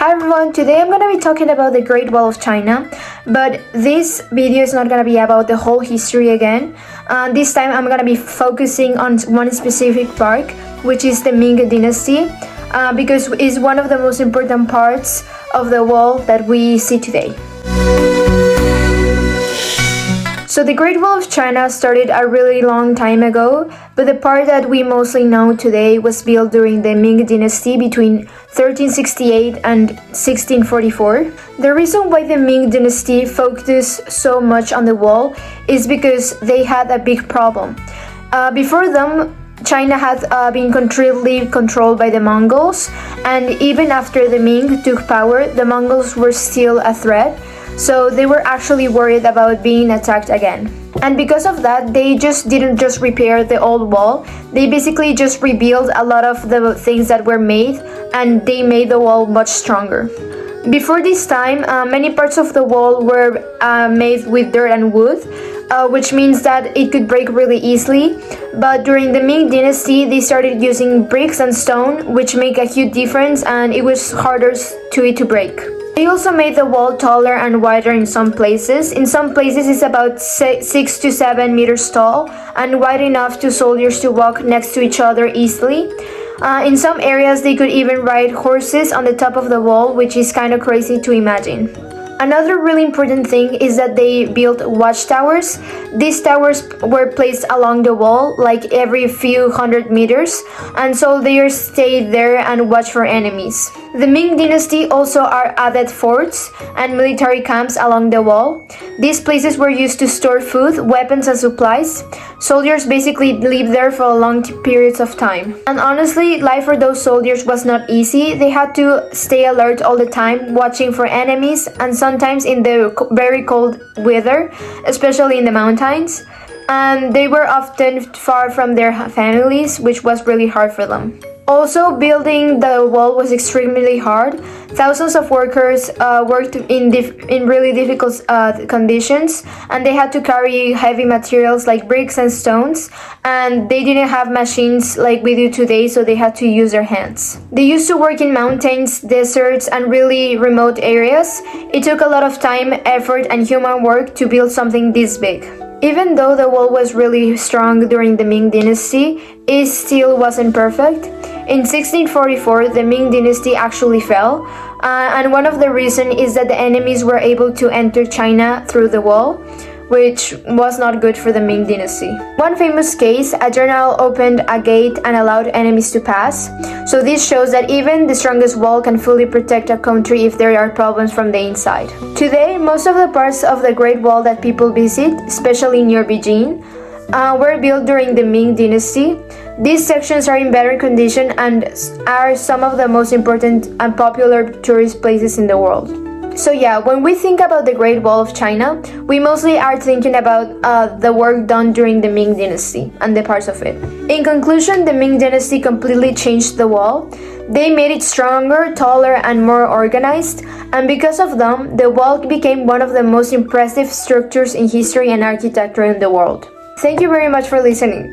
Hi everyone, today I'm going to be talking about the Great Wall of China, but this video is not going to be about the whole history again. This time I'm going to be focusing on one specific part, which is the Ming Dynasty, because it's one of the most important parts of the wall that we see today. So the Great Wall of China started a really long time ago, but the part that we mostly know today was built during the Ming Dynasty between 1368 and 1644. The reason why the Ming Dynasty focused so much on the wall is because they had a big problem. Before them, China had been completely controlled by the Mongols, and even after the Ming took power, the Mongols were still a threat. So they were actually worried about being attacked again. And because of that, they didn't just repair the old wall. They basically just rebuilt a lot of the things that were made, and they made the wall much stronger. Before this time, many parts of the wall were made with dirt and wood, which means that it could break really easily. But during the Ming Dynasty, they started using bricks and stone, which make a huge difference, and it was harder to break. They also made the wall taller and wider in some places. In some places it's about 6 to 7 meters tall and wide enough for soldiers to walk next to each other easily. In some areas they could even ride horses on the top of the wall, which is kind of crazy to imagine. Another really important thing is that they built watchtowers. These towers were placed along the wall, like every few hundred meters, and soldiers stayed there and watched for enemies. The Ming Dynasty also added forts and military camps along the wall. These places were used to store food, weapons, and supplies. Soldiers basically lived there for long periods of time. And honestly, life for those soldiers was not easy. They had to stay alert all the time, watching for enemies, and sometimes in the very cold weather, especially in the mountains. And they were often far from their families, which was really hard for them. Also, building the wall was extremely hard. Thousands of workers worked in really difficult conditions, and they had to carry heavy materials like bricks and stones, and they didn't have machines like we do today, so they had to use their hands. They used to work in mountains, deserts, and really remote areas. It took a lot of time, effort, and human work to build something this big. Even though the wall was really strong during the Ming Dynasty, it still wasn't perfect. In 1644, the Ming Dynasty actually fell, and one of the reasons is that the enemies were able to enter China through the wall, which was not good for the Ming Dynasty. One famous case, a general opened a gate and allowed enemies to pass. So this shows that even the strongest wall can fully protect a country if there are problems from the inside. Today, most of the parts of the Great Wall that people visit, especially near Beijing, were built during the Ming Dynasty. These sections are in better condition and are some of the most important and popular tourist places in the world. So yeah, when we think about the Great Wall of China, we mostly are thinking about the work done during the Ming Dynasty and the parts of it. In conclusion, the Ming Dynasty completely changed the wall. They made it stronger, taller, and more organized, and because of them, the wall became one of the most impressive structures in history and architecture in the world. Thank you very much for listening.